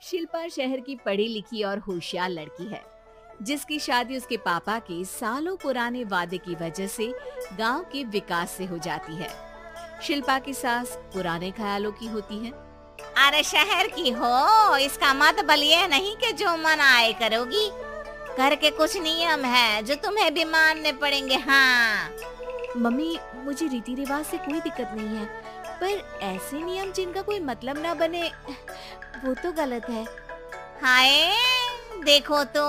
शिल्पा शहर की पढ़ी लिखी और होशियार लड़की है, जिसकी शादी उसके पापा के सालों पुराने वादे की वजह से गांव के विकास से हो जाती है। शिल्पा की सास पुराने ख्यालों की होती है। अरे शहर की हो, इसका मतलब ये नहीं कि जो मन आए करोगी। घर के कुछ नियम है जो तुम्हें भी मानने पड़ेंगे। हाँ मम्मी, मुझे रीति रिवाज से कोई दिक्कत नहीं है, पर ऐसे नियम जिनका कोई मतलब ना बने वो तो गलत है। हाय देखो तो,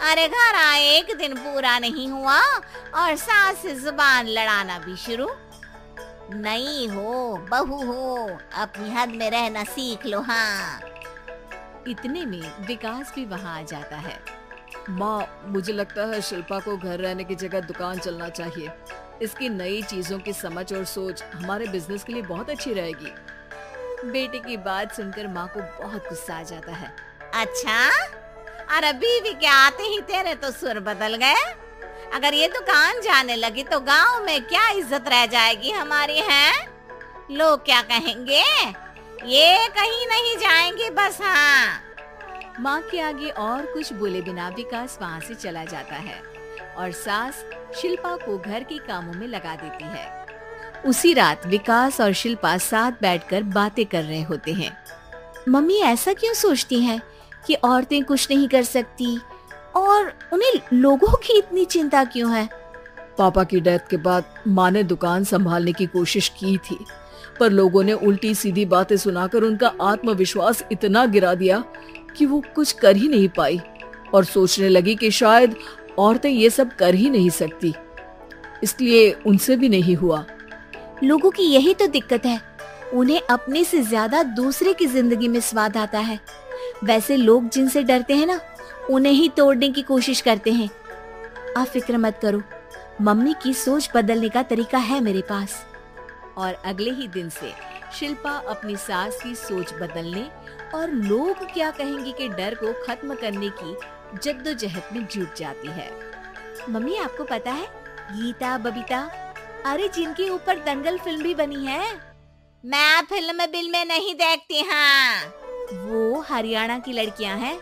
अरे घर आए एक दिन पूरा नहीं हुआ और सास से जुबान लड़ाना भी शुरू। नहीं हो बहू हो, अपनी हद में रहना सीख लो। हाँ इतने में विकास भी वहाँ आ जाता है। माँ, मुझे लगता है शिल्पा को घर रहने की जगह दुकान चलना चाहिए। इसकी नई चीजों की समझ और सोच हमारे बिजनेस के लिए बहुत अच्छी रहेगी। बेटे की बात सुनकर माँ को बहुत गुस्सा आ जाता है। अच्छा, अरे बीवी के आते ही तेरे तो सुर बदल गए। अगर ये दुकान जाने लगी तो गांव में क्या इज्जत रह जाएगी हमारी। है लोग क्या कहेंगे, ये कहीं नहीं जाएंगी बस। हाँ माँ के आगे और कुछ बोले बिना विकास वहाँ से चला जाता है और सास शिल्पा को घर के कामों में लगा देती है। उसी रात विकास और शिल्पा साथ बैठकर बातें कर रहे होते हैं। मम्मी ऐसा क्यों सोचती हैं कि औरतें कुछ नहीं कर सकती, और उन्हें लोगों की इतनी चिंता क्यों है? पापा की डेथ के बाद माँ ने दुकान संभालने की कोशिश की थी, पर लोगों ने उल्टी सीधी बातें सुनाकर उनका आत्मविश्वास इतना गिरा दिया कि वो कुछ कर ही नहीं पाई और सोचने लगी कि शायद औरतें ये सब कर ही नहीं सकती, इसलिए उनसे भी नहीं हुआ। लोगों की यही तो दिक्कत है, उन्हें अपने से ज्यादा दूसरे की जिंदगी में स्वाद आता है। वैसे लोग जिनसे डरते हैं ना, उन्हें ही तोड़ने की कोशिश करते हैं। आप फिक्र मत करो, मम्मी की सोच बदलने का तरीका है मेरे पास। और अगले ही दिन से शिल्पा अपनी सास की सोच बदलने और लोग क्या कहेंगे के डर को खत्म करने की जद्दोजहद में जुट जाती है। मम्मी, आपको पता है गीता बबीता, अरे जिनके ऊपर दंगल फिल्म भी बनी है। मैं फिल्म बिल में नहीं देखती। हाँ वो हरियाणा की लड़कियां हैं,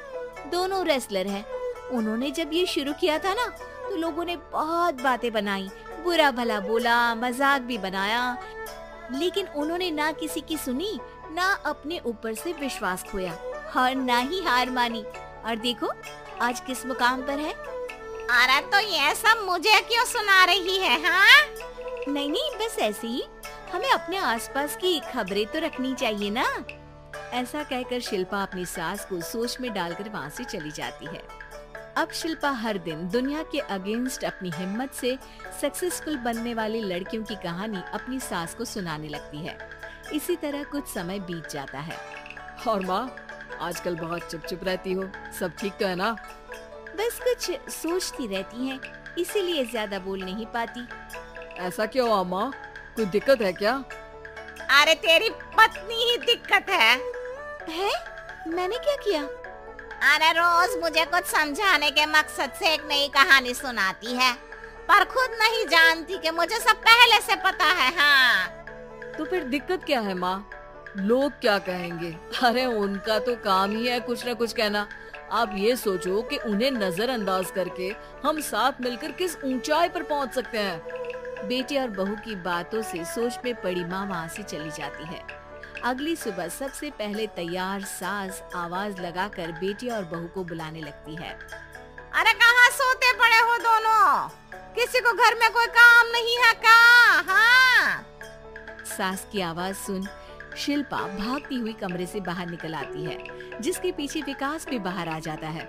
दोनों रेसलर हैं। उन्होंने जब ये शुरू किया था ना, तो लोगों ने बहुत बातें बनाई, बुरा भला बोला, मजाक भी बनाया, लेकिन उन्होंने ना किसी की सुनी, ना अपने ऊपर से विश्वास खोया और ना ही हार मानी। और देखो आज किस मुकाम पर है। अरे तो ये सब मुझे क्यों सुना रही है? हाँ नहीं, बस ऐसे ही, हमें अपने आसपास की खबरें तो रखनी चाहिए ना। ऐसा कहकर शिल्पा अपनी सास को सोच में डालकर वहाँ से चली जाती है। अब शिल्पा हर दिन दुनिया के अगेंस्ट अपनी हिम्मत से सक्सेसफुल बनने वाली लड़कियों की कहानी अपनी सास को सुनाने लगती है। इसी तरह कुछ समय बीत जाता है। और माँ, आजकल बहुत चुप रहती हो, सब ठीक तो है ना? बस कुछ सोचती रहती हैं, इसीलिए ज्यादा बोल नहीं पाती। ऐसा क्यों हुआ माँ, कोई दिक्कत है क्या? अरे तेरी पत्नी ही दिक्कत है। मैंने क्या किया? अरे रोज मुझे कुछ समझाने के मकसद से एक नई कहानी सुनाती है, पर खुद नहीं जानती कि मुझे सब पहले से पता है। हाँ तो फिर दिक्कत क्या है माँ? लोग क्या कहेंगे? अरे उनका तो काम ही है कुछ न कुछ कहना। आप ये सोचो कि उन्हें नजरअंदाज करके हम साथ मिलकर किस ऊंचाई पर पहुंच सकते हैं। बेटे और बहू की बातों से सोच में पड़ी माँ वहाँ से चली जाती है। अगली सुबह सबसे पहले तैयार सास आवाज लगाकर बेटी और बहू को बुलाने लगती है। अरे कहाँ सोते पड़े हो दोनों? किसी को घर में कोई काम नहीं है क्या? हाँ सास की आवाज सुन शिल्पा भागती हुई कमरे से बाहर निकल आती है, जिसके पीछे विकास भी बाहर आ जाता है।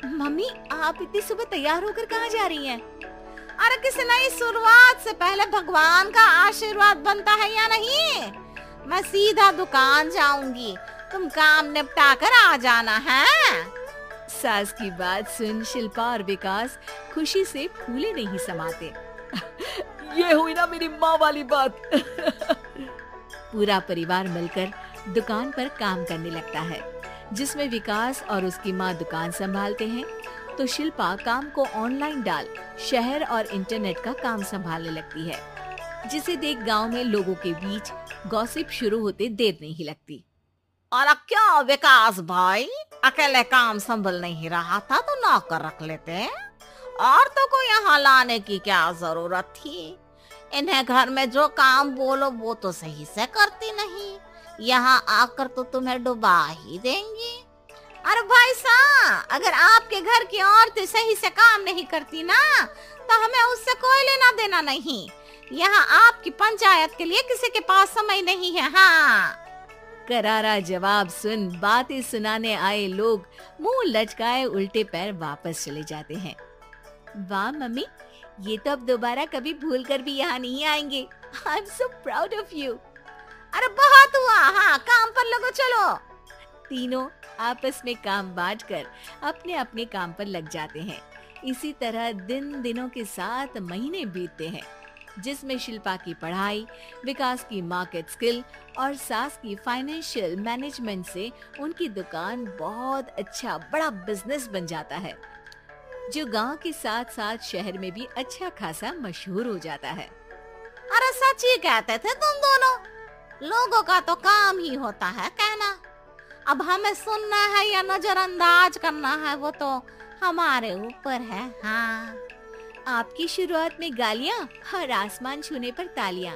मम्मी, आप इतनी सुबह तैयार होकर कहाँ जा रही हैं? अरे किसी नई शुरुआत से पहले भगवान का आशीर्वाद बनता है या नहीं? मैं सीधा दुकान जाऊंगी, तुम काम निपटा कर आ जाना है। सास की बात सुन शिल्पा और विकास खुशी से फूले नहीं समाते। ये हुई ना मेरी माँ वाली बात। पूरा परिवार मिलकर दुकान पर काम करने लगता है, जिसमें विकास और उसकी माँ दुकान संभालते हैं, तो शिल्पा काम को ऑनलाइन डाल शहर और इंटरनेट का काम संभालने लगती है, जिसे देख गांव में लोगों के बीच गॉसिप शुरू होते देर नहीं लगती। और क्या विकास भाई, अकेले काम संभल नहीं रहा था तो नौकर रख लेते, और तो को यहाँ लाने की क्या जरूरत थी। इन्हें घर में जो काम बोलो वो तो सही से करती नहीं, यहाँ आकर तो तुम्हें डुबा ही देंगी। अरे भाई साहब, अगर आपके घर की औरतें सही से काम नहीं करती ना तो हमें उससे कोई लेना देना नहीं। यहाँ आपकी पंचायत के लिए किसी के पास समय नहीं है। हाँ, करारा जवाब सुन बातें सुनाने आए लोग मुंह लटकाए उल्टे पैर वापस चले जाते हैं। वाह मम्मी, ये तो अब दोबारा कभी भूल कर भी यहाँ नहीं आएंगे। I am so proud of you. अरे बहुत हुआ, हाँ काम पर लगो चलो। तीनों आपस में काम बांटकर अपने अपने काम पर लग जाते हैं। इसी तरह दिनों के साथ महीने बीतते हैं, जिसमें शिल्पा की पढ़ाई, विकास की मार्केट स्किल और सास की फाइनेंशियल मैनेजमेंट से उनकी दुकान बहुत अच्छा बड़ा बिजनेस बन जाता है, जो गांव के साथ साथ शहर में भी अच्छा खासा मशहूर हो जाता है। अरे सच ही कहते थे तुम दोनों, लोगों का तो काम ही होता है कहना। अब हमें सुनना है या नजरअंदाज करना है वो तो हमारे ऊपर है। हाँ, आपकी शुरुआत में गालियां और आसमान छूने पर तालियां,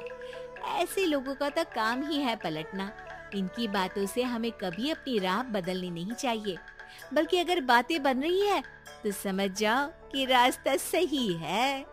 ऐसे लोगों का तो काम ही है पलटना। इनकी बातों से हमें कभी अपनी राह बदलनी नहीं चाहिए, बल्कि अगर बातें बन रही है तो समझ जाओ कि रास्ता सही है।